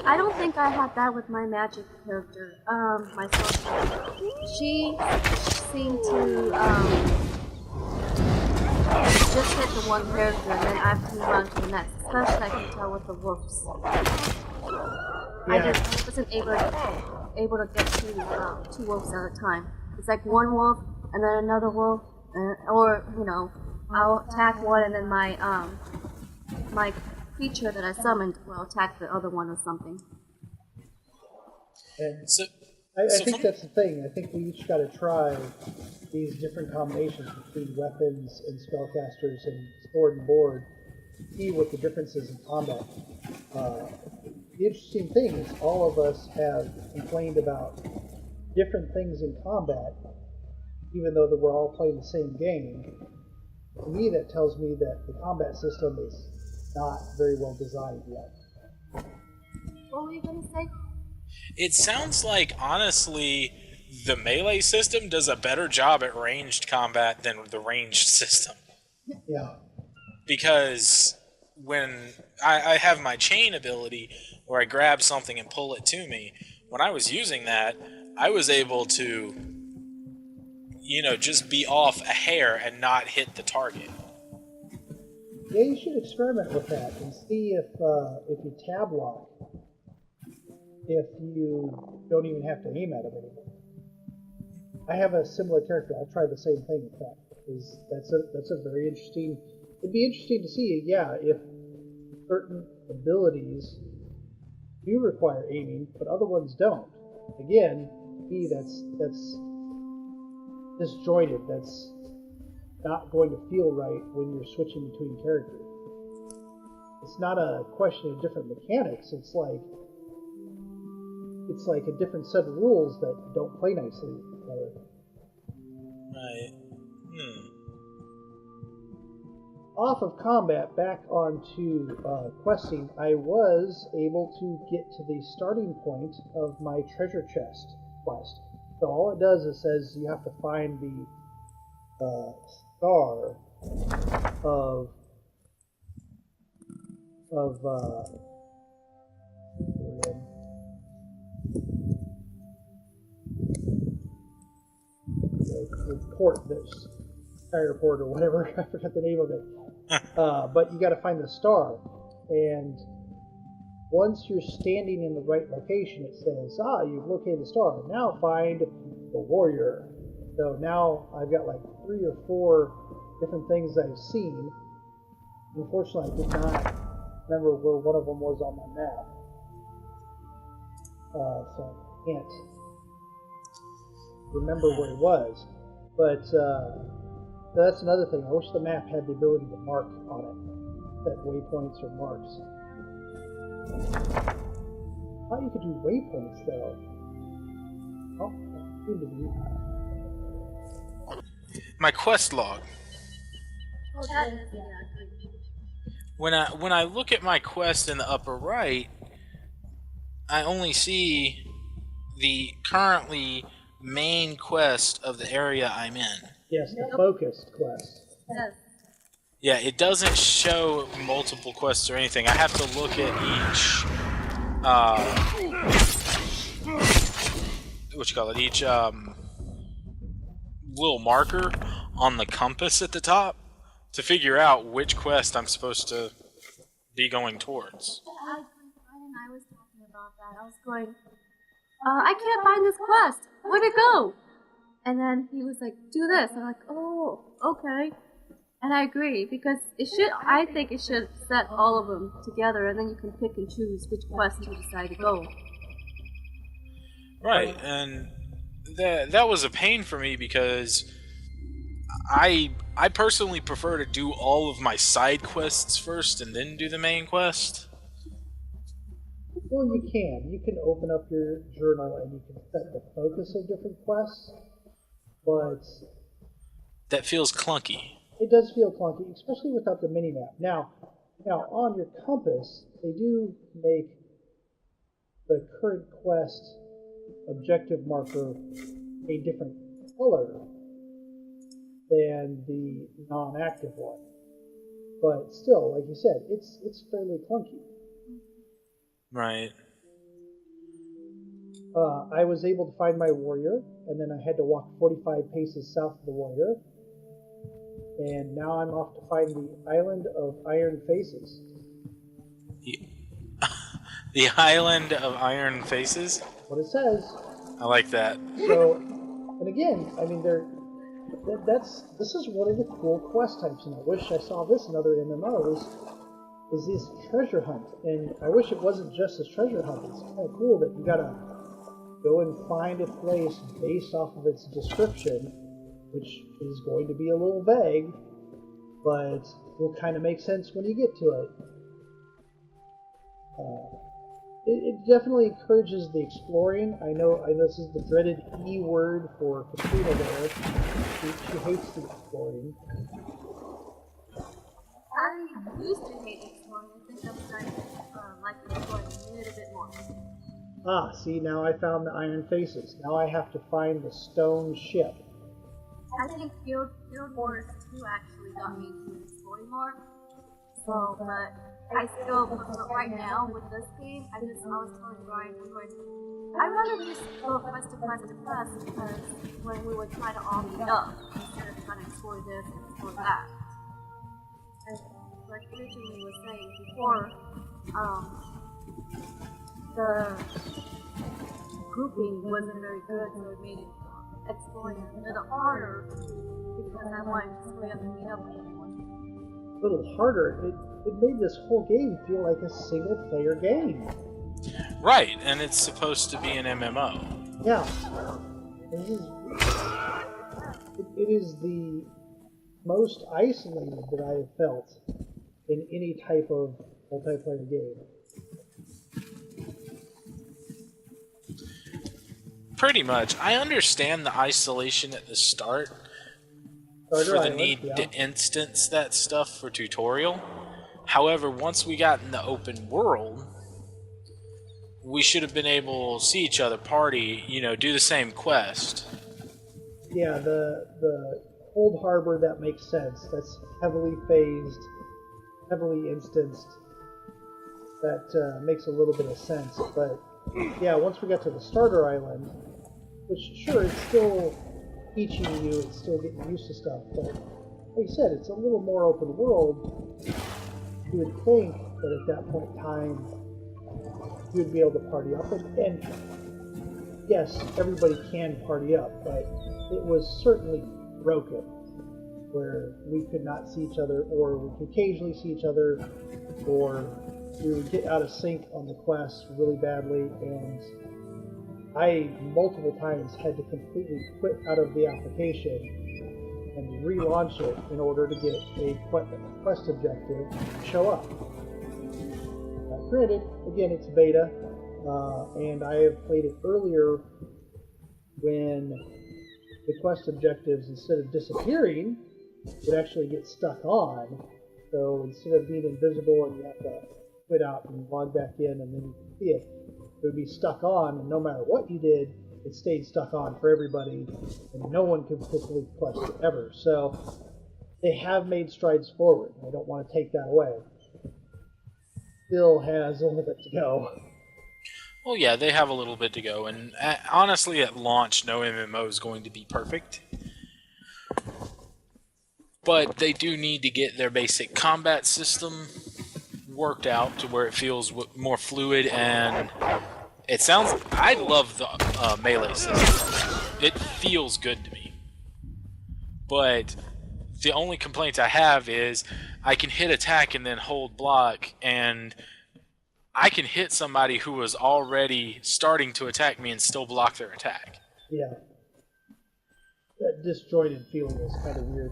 I don't think I had that with my magic character, my sorcerer. She seemed to just hit the one character and then I can move on to the next. Especially I can tell with the wolves. I just wasn't able to get to two wolves at a time. It's like one wolf and then another wolf, or I'll attack one and then my creature that I summoned will attack the other one or something. And I think that's the thing. I think we each got to try these different combinations between weapons and spellcasters and sword and board to see what the differences in combat. The interesting thing is all of us have complained about different things in combat, even though that we're all playing the same game. To me, that tells me that the combat system is not very well designed yet. What were you going to say? It sounds like, honestly, the melee system does a better job at ranged combat than the ranged system. Yeah. Because when I have my chain ability, where I grab something and pull it to me, when I was using that, I was able to, just be off a hair and not hit the target. Yeah, you should experiment with that and see if you tab lock, if you don't even have to aim at them anymore. I have a similar character. I'll try the same thing with that. That's a very interesting. It'd be interesting to see, if certain abilities do require aiming, but other ones don't. Again, to me, that's disjointed. That's not going to feel right when you're switching between characters. It's not a question of different mechanics. It's like a different set of rules that don't play nicely together. Right. Off of combat, back onto questing, I was able to get to the starting point of my treasure chest quest. So all it does is says you have to find the star of the port, this tire port or whatever. I forget the name of it. But you got to find the star, and once you're standing in the right location, it says, you've located the star. Now find the warrior. So now I've got like 3 or 4 different things I've seen. Unfortunately, I did not remember where one of them was on my map. So I can't remember where it was. But that's another thing. I wish the map had the ability to mark on it, set waypoints or marks. thought you could do waypoints though. Oh, that seemed to be. My quest log. Oh, that is, yeah. When I look at my quest in the upper right, I only see the currently main quest of the area I'm in. Yes, the focused quest. Yes. Yeah, it doesn't show multiple quests or anything. I have to look at each each little marker on the compass at the top to figure out which quest I'm supposed to be going towards. Brian and I was talking about that. I was going, I can't find this quest. Where'd it go? And then he was like, do this. I'm like, oh, okay. And I agree, because I think it should set all of them together, and then you can pick and choose which quest you decide to go. Right, and that was a pain for me because I personally prefer to do all of my side quests first and then do the main quest. Well, you can. You can open up your journal and you can set the focus of different quests, but that feels clunky. It does feel clunky, especially without the mini-map. Now on your compass, they do make the current quest objective marker a different color than the non-active one. But still, like you said, it's fairly clunky. Right. I was able to find my warrior, and then I had to walk 45 paces south of the warrior. And now I'm off to find the Island of Iron Faces. The Island of Iron Faces? What it says. I like that. So, and again, I mean, this is one of the cool quest types, and I wish I saw this in other MMOs, is this treasure hunt. And I wish it wasn't just this treasure hunt. It's kind of cool that you gotta go and find a place based off of its description, which is going to be a little vague, but will kind of make sense when you get to it. It definitely encourages the exploring. I know this is the dreaded E word for Katrina there. She hates the exploring. I used to hate exploring. I think I'm starting to like exploring a little bit more. Ah, see, now I found the Iron Faces. Now I have to find the stone ship. I think Guild Wars 2 actually got me into exploring more. So, but I still, but right now with this game, I was telling Brian, I'd rather just go quest to quest to quest, because when we would try to all meet up instead of trying to explore this and explore that. And like originally was saying before, the grouping wasn't very good, so it made it exploring a little harder because I wanted to hurry up and meet up with everyone. A little harder. It made this whole game feel like a single-player game. Right, and it's supposed to be an MMO. Yeah. It is the most isolated that I have felt in any type of multiplayer game. Pretty much. I understand the isolation at the start for the need to instance that stuff for tutorial. However, once we got in the open world, we should have been able to see each other, party, do the same quest. Yeah, the Cold Harbor, that makes sense. That's heavily phased, heavily instanced. That makes a little bit of sense. But yeah, once we got to the starter island, which sure, it's still teaching you, it's still getting used to stuff, but like you said, it's a little more open world. You would think that at that point in time, you'd be able to party up. And yes, everybody can party up, but it was certainly broken, where we could not see each other, or we could occasionally see each other, or we would get out of sync on the quest really badly, and I multiple times had to completely quit out of the application and relaunch it in order to get a quest objective to show up. granted, again, it's beta, and I have played it earlier when the quest objectives, instead of disappearing, would actually get stuck on. So instead of being invisible and you have to quit out and log back in and then you can see it, it would be stuck on, and no matter what you did, it stayed stuck on for everybody, and no one could complete the quest ever. So they have made strides forward. I don't want to take that away. Still has a little bit to go. Well, yeah, they have a little bit to go, and honestly, at launch, no MMO is going to be perfect. But they do need to get their basic combat system worked out to where it feels more fluid, and it sounds... I love the melee system. It feels good to me. But the only complaint I have is I can hit attack and then hold block, and I can hit somebody who was already starting to attack me and still block their attack. Yeah. That disjointed feeling is kind of weird.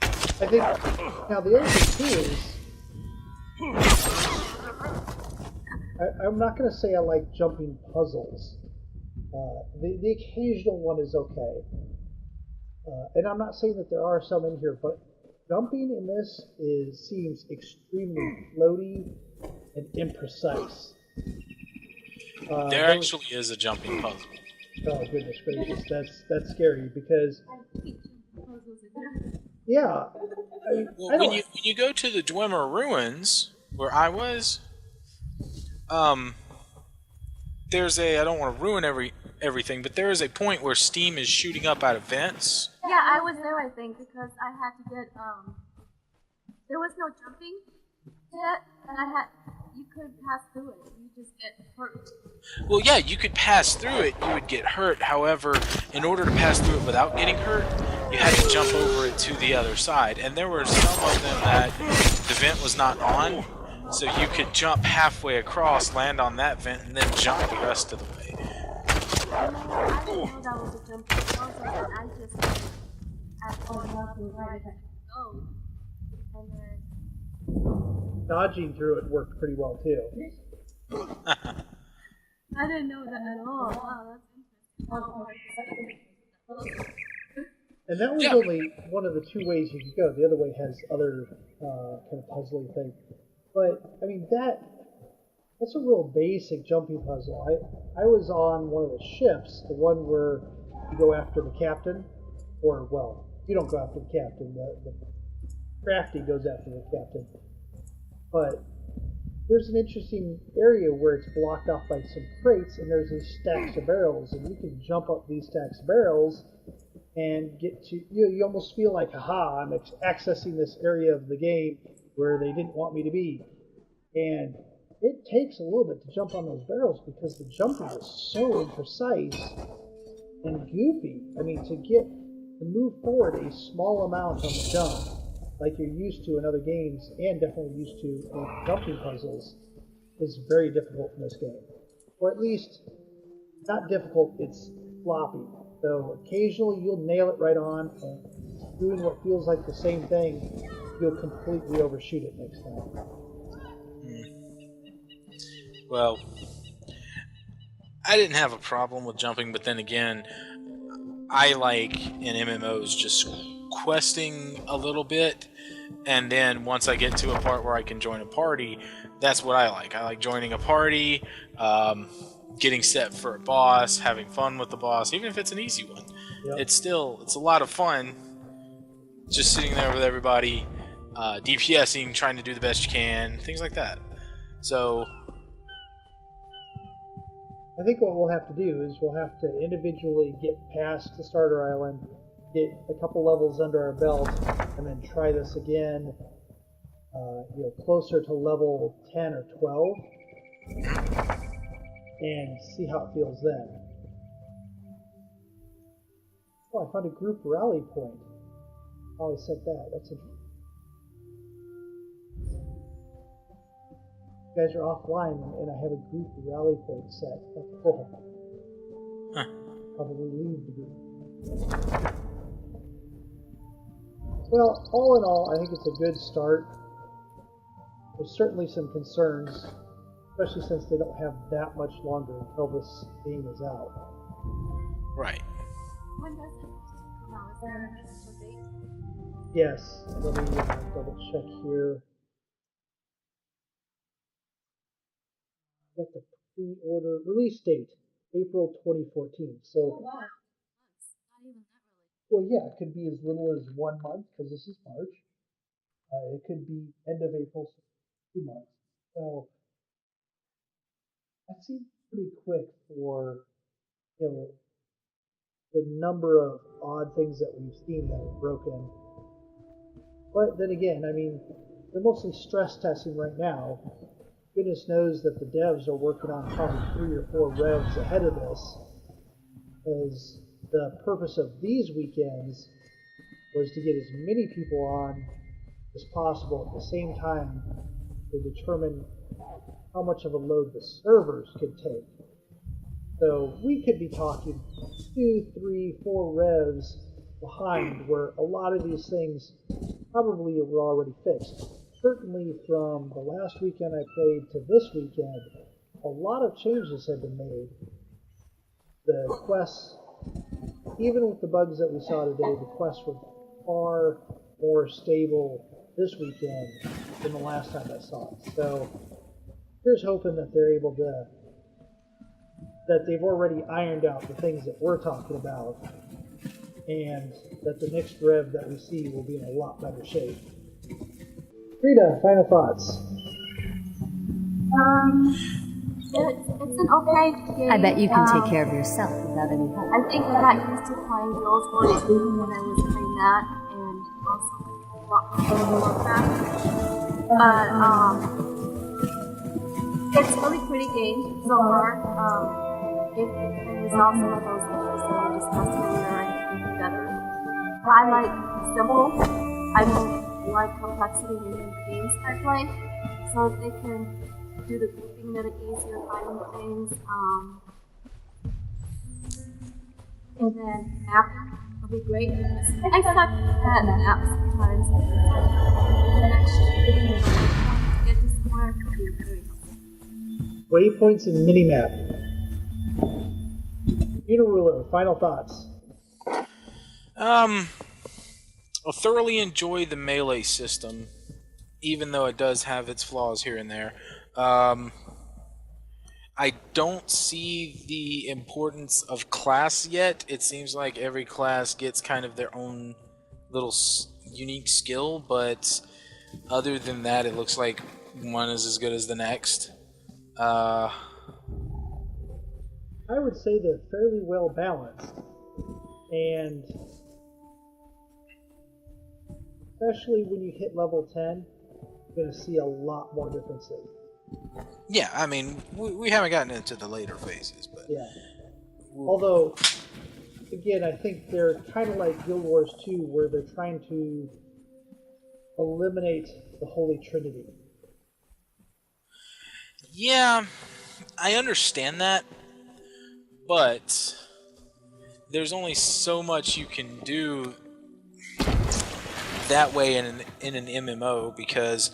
I think, now the other thing too is, I'm not going to say I like jumping puzzles. The occasional one is okay. And I'm not saying that there are some in here, but jumping in this seems extremely floaty and imprecise. There actually is a jumping puzzle. Oh goodness gracious, that's scary because yeah. Well, when you go to the Dwemer ruins where I was, there's a, I don't want to ruin everything, but there is a point where steam is shooting up out of vents. Yeah, I was there, I think, because I had to get, there was no jumping yet, and you could pass through it, you just get hurt. Well, yeah, you could pass through it, you would get hurt. However, in order to pass through it without getting hurt, you had to jump over it to the other side. And there were some of them that the vent was not on, so you could jump halfway across, land on that vent, and then jump the rest of the way. I didn't know that was a jumping puzzle, and I just where I had to go, and then dodging through it worked pretty well too. I didn't know that at all. Wow, that's interesting. And that was only one of the two ways you could go. The other way has other kind of puzzling things. But I mean that's a real basic jumping puzzle. I was on one of the ships, the one where you go after the captain, or well, you don't go after the captain. The crafty goes after the captain. But there's an interesting area where it's blocked off by some crates, and there's these stacks of barrels, and you can jump up these stacks of barrels and get to, you almost feel like, aha, I'm accessing this area of the game where they didn't want me to be. And it takes a little bit to jump on those barrels because the jumping is so imprecise and goofy. I mean, to move forward a small amount on the jump, like you're used to in other games, and definitely used to in jumping puzzles, is very difficult in this game. Or at least, not difficult, it's floppy. So occasionally you'll nail it right on, and doing what feels like the same thing, you'll completely overshoot it next time. Well, I didn't have a problem with jumping, but then again, I like in MMOs just questing a little bit, and then once I get to a part where I can join a party, that's what I like. I like joining a party, getting set for a boss, having fun with the boss, even if it's an easy one. Yep. It's a lot of fun just sitting there with everybody, DPSing, trying to do the best you can, things like that. So I think what we'll have to do is we'll have to individually get past the starter island, get a couple levels under our belt, and then try this again, closer to level 10 or 12, and see how it feels then. Oh, I found a group rally point. Oh, I set that. That's interesting. You guys are offline, and I have a group rally point set. That's cool. Huh. Probably leave the group. Well, all in all, I think it's a good start. there's certainly some concerns, especially since they don't have that much longer until this game is out. Right. When does it come out? Is there an official date? Yes, let me double check here. Got the pre-order release date, April 2014. So, Oh, wow. Not even that really. well, yeah, it could be as little as 1 month because this is March. It could be end of April, so 2 months. So that seems pretty quick for the number of odd things that we've seen that are broken. But then again, I mean, they're mostly stress testing right now. Goodness knows that the devs are working on probably 3 or 4 revs ahead of this, because the purpose of these weekends was to get as many people on as possible at the same time to determine how much of a load the servers could take. So we could be talking 2, 3, 4 revs behind, where a lot of these things probably were already fixed. Certainly from the last weekend I played to this weekend, a lot of changes have been made. The quests, even with the bugs that we saw today, the quests were far more stable this weekend than the last time I saw it. So here's hoping that they're able to, that they've already ironed out the things that we're talking about, and that the next rev that we see will be in a lot better shape. Rita, final thoughts? It's an okay game. I bet you can take care of yourself without any help. I think I got used to playing Girls War 2 when I was playing that, and also Warcraft. But it's a really pretty game so far. It can resolve some of those issues that we discussed earlier and together. I like simple. I don't like complexity in the games I play, so if they can do the grouping, make it easier finding things. And then map would be great because I suck at maps sometimes. And actually getting the to get to somewhere could be very helpful. Waypoints and minimap. Uniruler, final thoughts. I'll thoroughly enjoy the melee system, even though it does have its flaws here and there. I don't see the importance of class yet. It seems like every class gets kind of their own little unique skill, but other than that, it looks like one is as good as the next. I would say they're fairly well balanced, and especially when you hit level 10, you're going to see a lot more differences. Yeah, I mean, we haven't gotten into the later phases, but... Yeah. Although, again, I think they're kind of like Guild Wars 2, where they're trying to eliminate the Holy Trinity. Yeah, I understand that, but there's only so much you can do that way in an MMO, because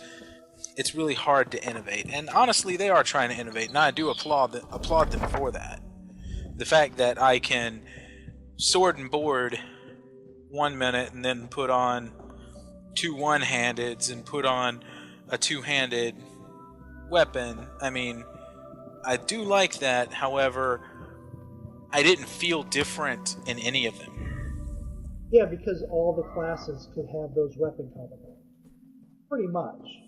it's really hard to innovate. And honestly, they are trying to innovate, and I do applaud them for that. The fact that I can sword and board 1 minute and then put on 2 one-handeds and put on a 2-handed weapon, I mean, I do like that. However, I didn't feel different in any of them. Yeah, because all the classes could have those weapon combinations. Pretty much.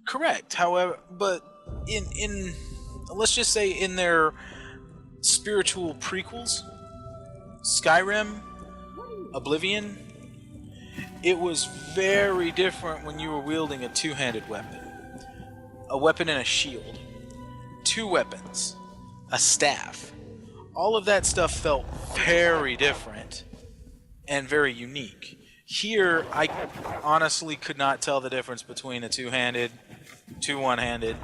Correct. However, but in let's just say in their spiritual prequels, Skyrim, Oblivion, it was very different when you were wielding a 2-handed weapon. A weapon and a shield. 2 weapons. A staff. All of that stuff felt very different and very unique. Here, I honestly could not tell the difference between a 2-handed, 2 one-handed,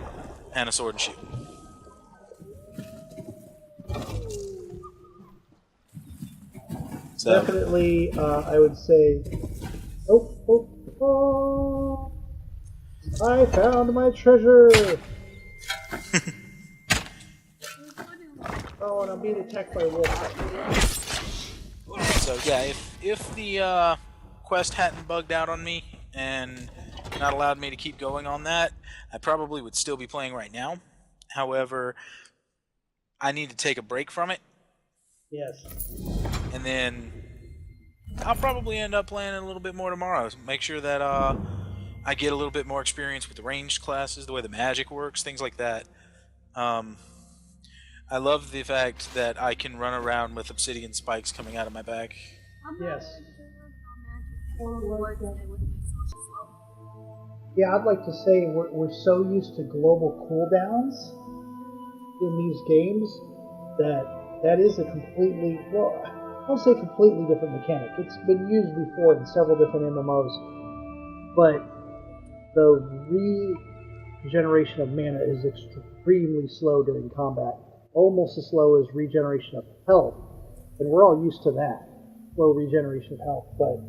and a sword and shield. So, definitely, I would say... I found my treasure! Oh, and I'm being attacked by wolves. So yeah, if the quest hadn't bugged out on me and not allowed me to keep going on that, I probably would still be playing right now. However, I need to take a break from it. Yes. And then I'll probably end up playing it a little bit more tomorrow. Make sure that I get a little bit more experience with the ranged classes, the way the magic works, things like that. I love the fact that I can run around with obsidian spikes coming out of my back. Yes. Yeah, I'd like to say we're so used to global cooldowns in these games that is a completely, well, I don't say completely different mechanic. It's been used before in several different MMOs, but the regeneration of mana is extremely slow during combat, almost as slow as regeneration of health, and we're all used to that, slow regeneration of health. But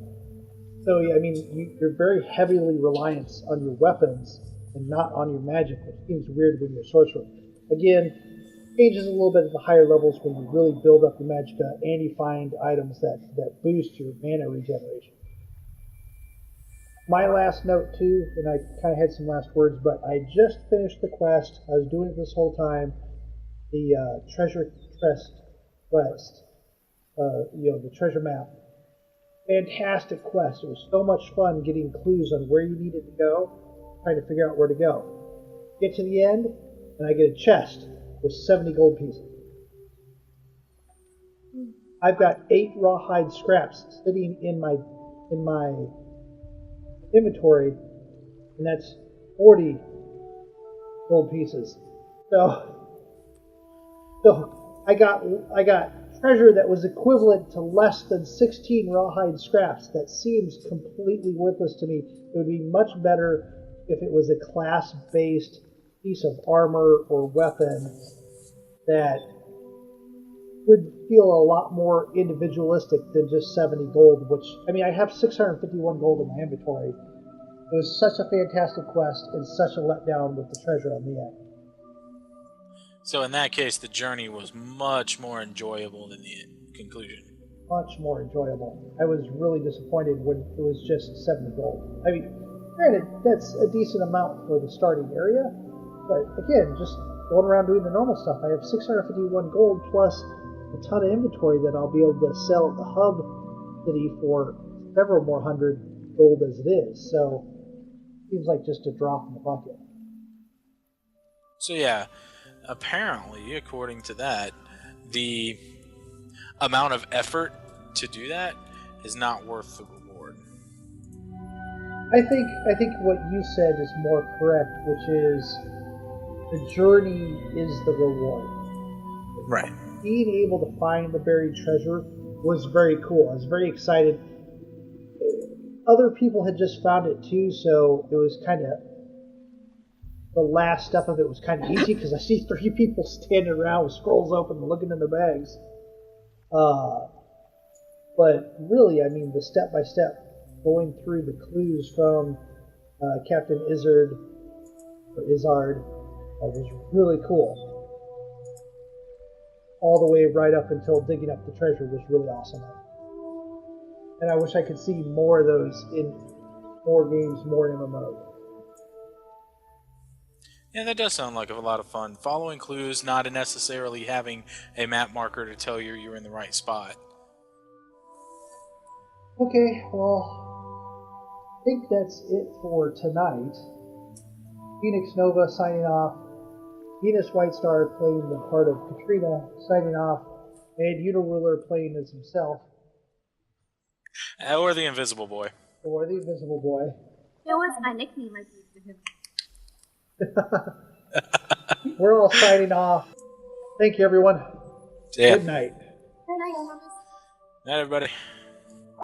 so yeah, I mean, you're very heavily reliant on your weapons and not on your magic, which seems weird when you're a sorcerer. Again, changes a little bit at the higher levels when you really build up your magicka and you find items that boost your mana regeneration. My last note too, and I kind of had some last words, but I just finished the quest. I was doing it this whole time. The treasure chest quest, the treasure map. Fantastic quest. It was so much fun getting clues on where you needed to go, trying to figure out where to go. Get to the end, and I get a chest with 70 gold pieces. I've got 8 rawhide scraps sitting in my inventory, and that's 40 gold pieces. So I got treasure that was equivalent to less than 16 rawhide scraps. That seems completely worthless to me. It would be much better if it was a class-based piece of armor or weapon that would feel a lot more individualistic than just 70 gold, which, I mean, I have 651 gold in my inventory. It was such a fantastic quest and such a letdown with the treasure on the end. So in that case, the journey was much more enjoyable than the conclusion. Much more enjoyable. I was really disappointed when it was just 70 gold. I mean, granted, that's a decent amount for the starting area, but again, just going around doing the normal stuff. I have 651 gold plus a ton of inventory that I'll be able to sell at the hub city for several more hundred gold as it is. So it seems like just a drop in the bucket. So yeah, apparently, according to that, the amount of effort to do that is not worth the reward. I think what you said is more correct, which is the journey is the reward. Right. Being able to find the buried treasure was very cool. I was very excited. Other people had just found it too, so it was kind of, the last step of it was kind of easy because I see 3 people standing around with scrolls open and looking in their bags. But really, I mean, the step-by-step going through the clues from Captain Izzard was really cool. All the way right up until digging up the treasure was really awesome. And I wish I could see more of those in more games, more MMOs. Yeah, that does sound like a lot of fun. Following clues, not necessarily having a map marker to tell you you're in the right spot. Okay, well, I think that's it for tonight. Phoenix Nova signing off. Venus Whitestar playing the part of Katrina, signing off. And Uniruler playing as himself. Or the Invisible Boy. Or the Invisible Boy. It was my nickname I gave to him. We're all signing off. Thank you, everyone. Yeah. Good night. Good night. Night, everybody.